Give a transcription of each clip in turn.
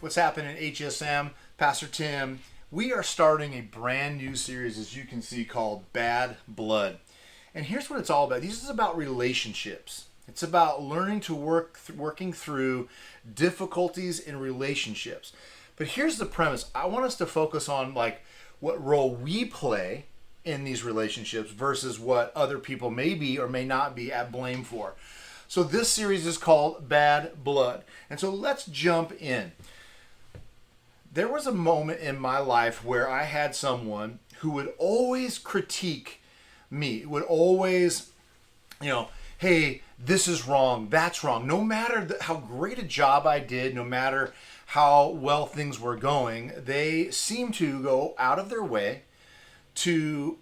what's happening in HSM, Pastor Tim, we are starting a brand new series, as you can see, called Bad Blood. And here's what it's all about. This is about relationships. It's about learning to working through difficulties in relationships. But here's the premise. I want us to focus on like what role we play in these relationships versus what other people may be or may not be at blame for. So this series is called Bad Blood. And so let's jump in. There was a moment in my life where I had someone who would always critique me, would always, hey, this is wrong, that's wrong. No matter how great a job I did, no matter how well things were going, they seemed to go out of their way to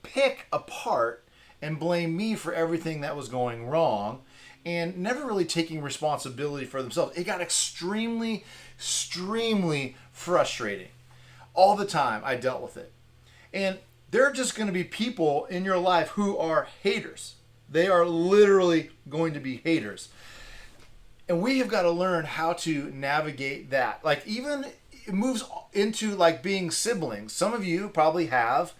pick apart and blame me for everything that was going wrong and never really taking responsibility for themselves. It got extremely frustrating. All the time I dealt with it. And there are just going to be people in your life who are haters. They are literally going to be haters. And we have got to learn how to navigate that. Like even it moves into like being siblings. Some of you probably have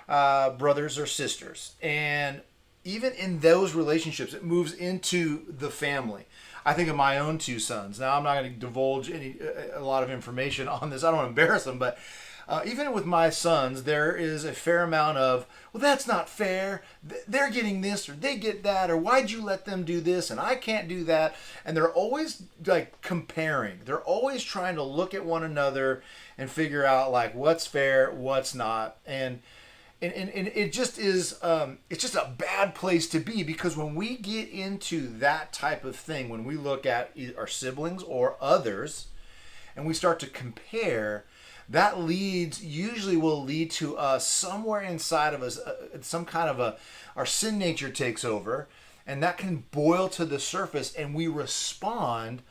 brothers or sisters. And even in those relationships, it moves into the family. I think of my own two sons. Now, I'm not going to divulge a lot of information on this. I don't want to embarrass them, but even with my sons, there is a fair amount of, well, that's not fair. They're getting this or they get that, or why'd you let them do this and I can't do that? And they're always like comparing. They're always trying to look at one another and figure out like what's fair, what's not. And it just is, it's just a bad place to be, because when we get into that type of thing, when we look at our siblings or others and we start to compare, that usually will lead to us somewhere inside of us, some kind of our sin nature takes over, and that can boil to the surface and we respond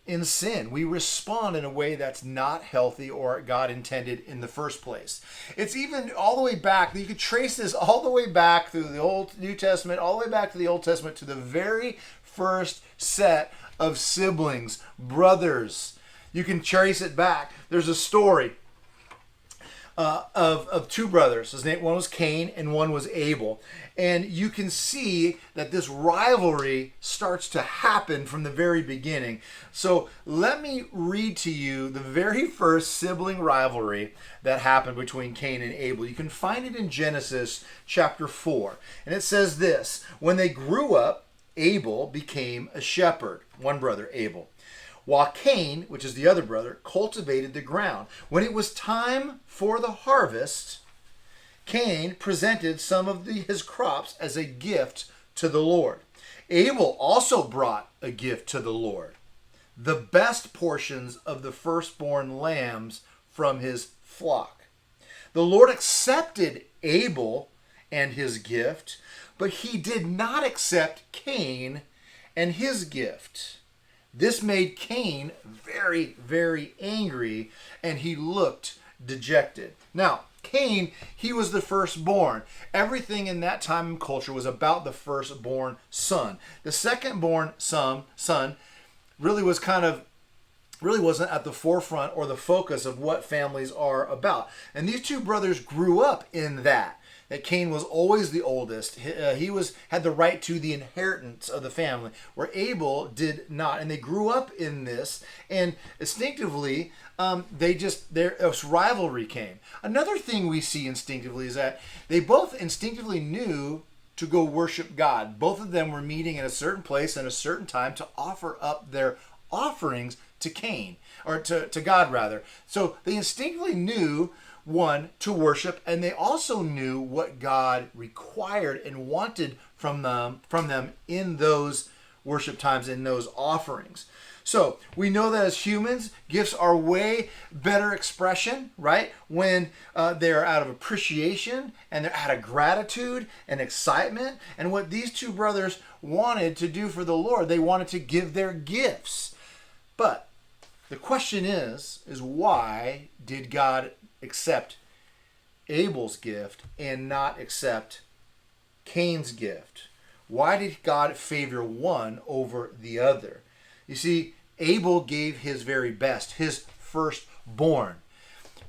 in sin. We respond in a way that's not healthy or God intended in the first place. It's even all the way back. You could trace this all the way back through the Old New Testament, all the way back to the Old Testament, to the very first set of siblings, brothers. You can trace it back. There's a story of two brothers. One was Cain and one was Abel. And you can see that this rivalry starts to happen from the very beginning. So let me read to you the very first sibling rivalry that happened between Cain and Abel. You can find it in Genesis chapter 4. And it says this: when they grew up, Abel became a shepherd, one brother, Abel, while Cain, which is the other brother, cultivated the ground. When it was time for the harvest, Cain presented some of his crops as a gift to the Lord. Abel also brought a gift to the Lord, the best portions of the firstborn lambs from his flock. The Lord accepted Abel and his gift, but he did not accept Cain and his gift. This made Cain very, very angry, and he looked dejected. Now, Cain, he was the firstborn. Everything in that time and culture was about the firstborn son. The secondborn son really wasn't at the forefront or the focus of what families are about. And these two brothers grew up in that Cain was always the oldest. He had the right to the inheritance of the family, where Abel did not. And they grew up in this, and instinctively, this rivalry came. Another thing we see instinctively is that they both instinctively knew to go worship God. Both of them were meeting in a certain place at a certain time to offer up their offerings to Cain, or to God rather. So they instinctively knew, one, to worship, and they also knew what God required and wanted from them in those worship times, in those offerings. So we know that as humans, gifts are way better expression, right? When they're out of appreciation and they're out of gratitude and excitement. And what these two brothers wanted to do for the Lord, they wanted to give their gifts. But the question is why did God accept Abel's gift and not accept Cain's gift? Why did God favor one over the other? You see, Abel gave his very best, his firstborn,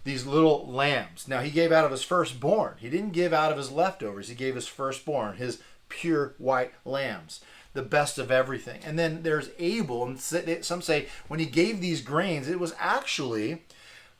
these little lambs. Now, he gave out of his firstborn. He didn't give out of his leftovers. He gave his firstborn, his pure white lambs, the best of everything. And then there's Abel, and some say when he gave these grains, it was actually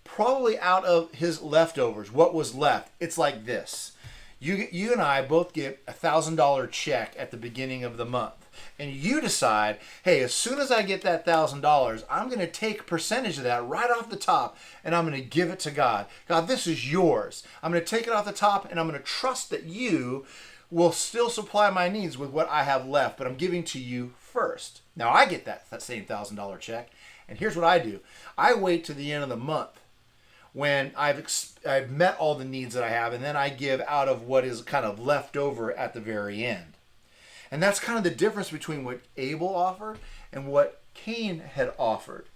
probably out of his leftovers, what was left. It's like this. You and I both get $1,000 check at the beginning of the month. And you decide, hey, as soon as I get that $1,000, I'm going to take a percentage of that right off the top and I'm going to give it to God. God, this is yours. I'm going to take it off the top and I'm going to trust that you will still supply my needs with what I have left, but I'm giving to you first. Now, I get that same $1,000 check, and here's what I do. I wait to the end of the month when I've met all the needs that I have, and then I give out of what is kind of left over at the very end. And that's kind of the difference between what Abel offered and what Cain had offered.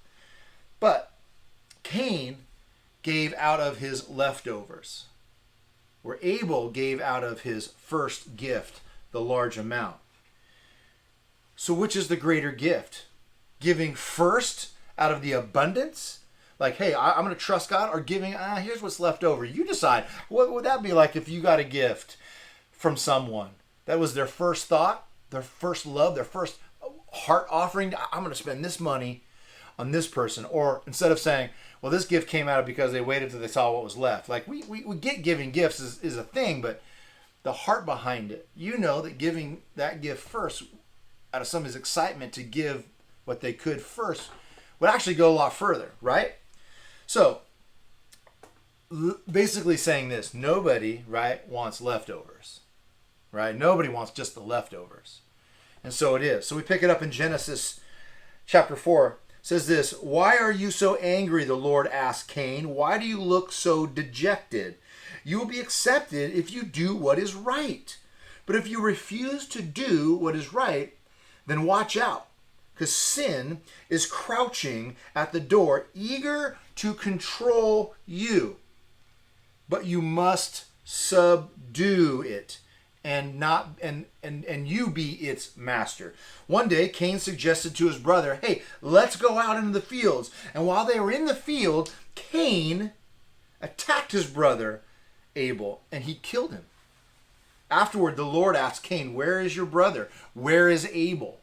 But Cain gave out of his leftovers, where Abel gave out of his first gift, the large amount. So which is the greater gift? Giving first out of the abundance? Like, hey, I'm going to trust God, or giving, here's what's left over. You decide. What would that be like if you got a gift from someone? That was their first thought, their first love, their first heart offering. I'm going to spend this money on this person. Or instead of saying, well, this gift came out because they waited till they saw what was left. Like, we get giving gifts is a thing, but the heart behind it, you know that giving that gift first out of somebody's excitement to give what they could first would actually go a lot further, right? So, basically saying this, nobody, right, wants leftovers, right? Nobody wants just the leftovers. And so it is. So we pick it up in Genesis chapter 4. It says this, "Why are you so angry?" the Lord asked Cain. "Why do you look so dejected? You will be accepted if you do what is right. But if you refuse to do what is right, then watch out, because sin is crouching at the door, eager to control you. But you must subdue it, and you be its master." One day, Cain suggested to his brother, hey, let's go out into the fields. And while they were in the field, Cain attacked his brother Abel, and he killed him. Afterward, the Lord asked Cain, "Where is your brother? Where is Abel?"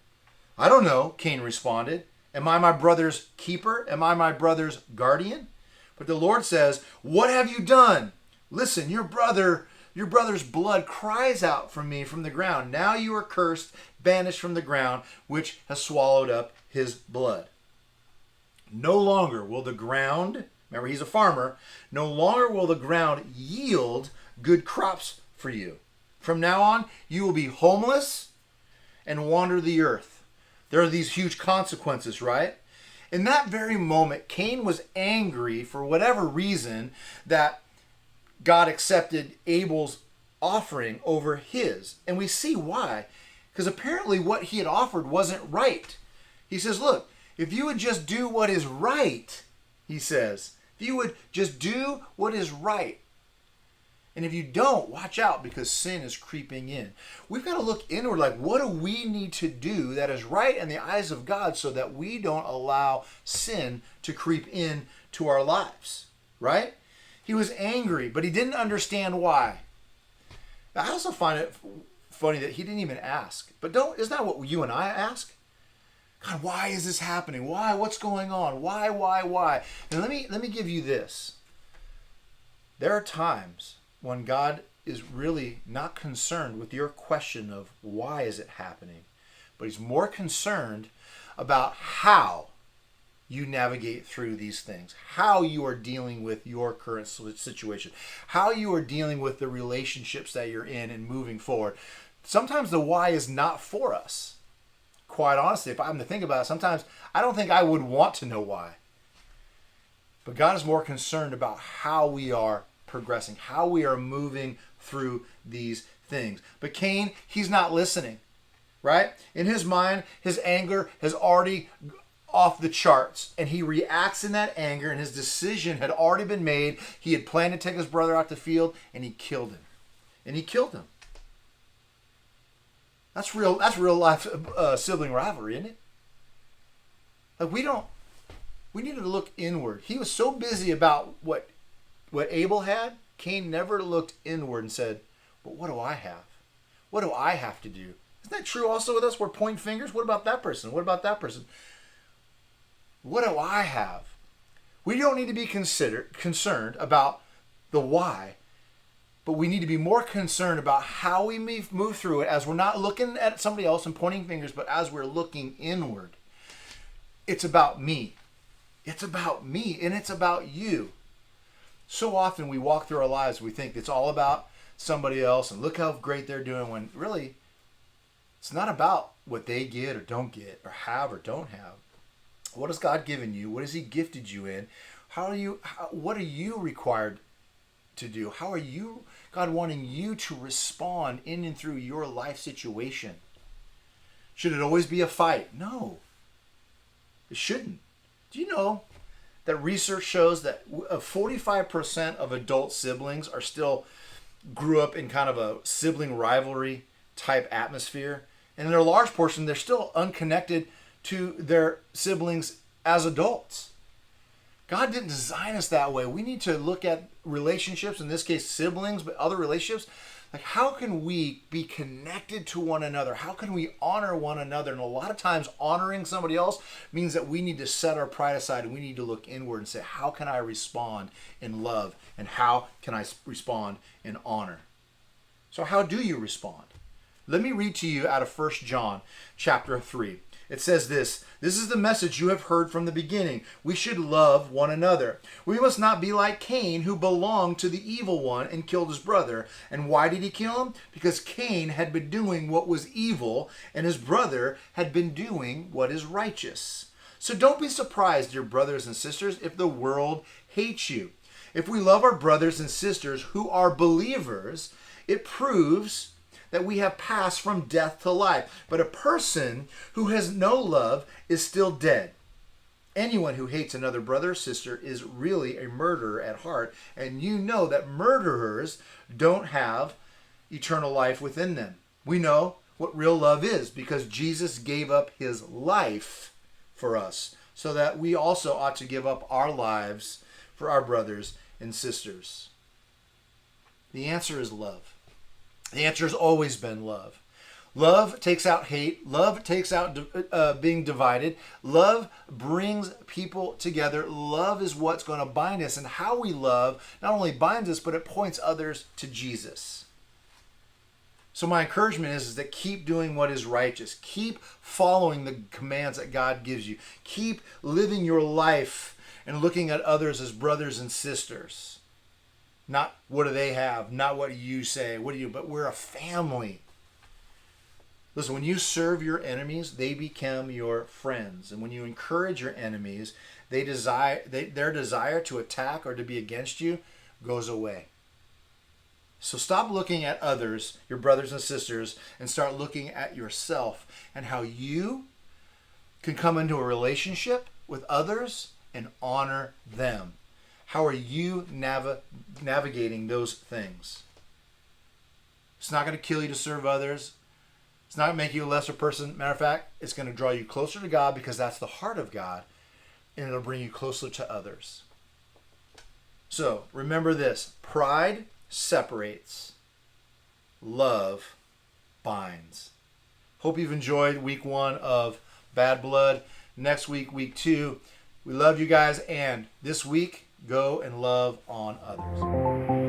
"I don't know," Cain responded. "Am I my brother's keeper? Am I my brother's guardian?" But the Lord says, "What have you done? Listen, your brother's blood cries out from me from the ground. Now you are cursed, banished from the ground, which has swallowed up his blood. No longer will the ground," remember he's a farmer, "no longer will the ground yield good crops for you. From now on, you will be homeless and wander the earth." There are these huge consequences, right? In that very moment, Cain was angry for whatever reason that God accepted Abel's offering over his. And we see why. Because apparently what he had offered wasn't right. He says, look, if you would just do what is right, he says, if you would just do what is right. And if you don't, watch out, because sin is creeping in. We've got to look inward, like, what do we need to do that is right in the eyes of God so that we don't allow sin to creep in to our lives, right? He was angry, but he didn't understand why. I also find it funny that he didn't even ask. But isn't that what you and I ask? God, why is this happening? Why? What's going on? Why? And let me give you this. There are times when God is really not concerned with your question of why is it happening, but he's more concerned about how you navigate through these things, how you are dealing with your current situation, how you are dealing with the relationships that you're in and moving forward. Sometimes the why is not for us. Quite honestly, if I'm to think about it, sometimes I don't think I would want to know why. But God is more concerned about how we are progressing, how we are moving through these things. But Cain, he's not listening, right? In his mind, his anger has already off the charts, and he reacts in that anger, and his decision had already been made. He had planned to take his brother out the field, and he killed him. That's real life sibling rivalry, isn't it? Like we need to look inward. He was so busy about what Abel had. Cain never looked inward and said, but what do I have? What do I have to do? Isn't that true also with us? We're pointing fingers. What about that person? What about that person? What do I have? We don't need to be concerned about the why, but we need to be more concerned about how we move through it as we're not looking at somebody else and pointing fingers, but as we're looking inward. It's about me. It's about me, and it's about you. So often we walk through our lives, we think it's all about somebody else, and look how great they're doing, when really it's not about what they get or don't get or have or don't have. What has God given you? What has He gifted you in? What are you required to do? How are you, God, wanting you to respond in and through your life situation? Should it always be a fight? No, it shouldn't. Do you know that research shows that 45% of adult siblings are still grew up in kind of a sibling rivalry type atmosphere? And in a large portion, they're still unconnected to their siblings as adults. God didn't design us that way. We need to look at relationships, in this case siblings, but other relationships. Like, how can we be connected to one another? How can we honor one another? And a lot of times honoring somebody else means that we need to set our pride aside and we need to look inward and say, how can I respond in love? And how can I respond in honor? So how do you respond? Let me read to you out of 1 John chapter 3. It says this is the message you have heard from the beginning. We should love one another. We must not be like Cain, who belonged to the evil one and killed his brother. And why did he kill him? Because Cain had been doing what was evil, and his brother had been doing what is righteous. So don't be surprised, dear brothers and sisters, if the world hates you. If we love our brothers and sisters who are believers, it proves that we have passed from death to life. But a person who has no love is still dead. Anyone who hates another brother or sister is really a murderer at heart. And you know that murderers don't have eternal life within them. We know what real love is because Jesus gave up his life for us, so that we also ought to give up our lives for our brothers and sisters. The answer is love. The answer has always been love. Love takes out hate. Love takes out being divided. Love brings people together. Love is what's going to bind us. And how we love not only binds us, but it points others to Jesus. So my encouragement is that keep doing what is righteous. Keep following the commands that God gives you. Keep living your life and looking at others as brothers and sisters. Not what do they have, not what you say, but we're a family. Listen, when you serve your enemies, they become your friends. And when you encourage your enemies, their desire to attack or to be against you goes away. So stop looking at others, your brothers and sisters, and start looking at yourself and how you can come into a relationship with others and honor them. How are you navigating those things? It's not going to kill you to serve others. It's not going to make you a lesser person. Matter of fact, it's going to draw you closer to God because that's the heart of God, and it'll bring you closer to others. So remember this: pride separates, love binds. Hope you've enjoyed week 1 of Bad Blood. Next week, week 2. We love you guys, and this week, go and love on others.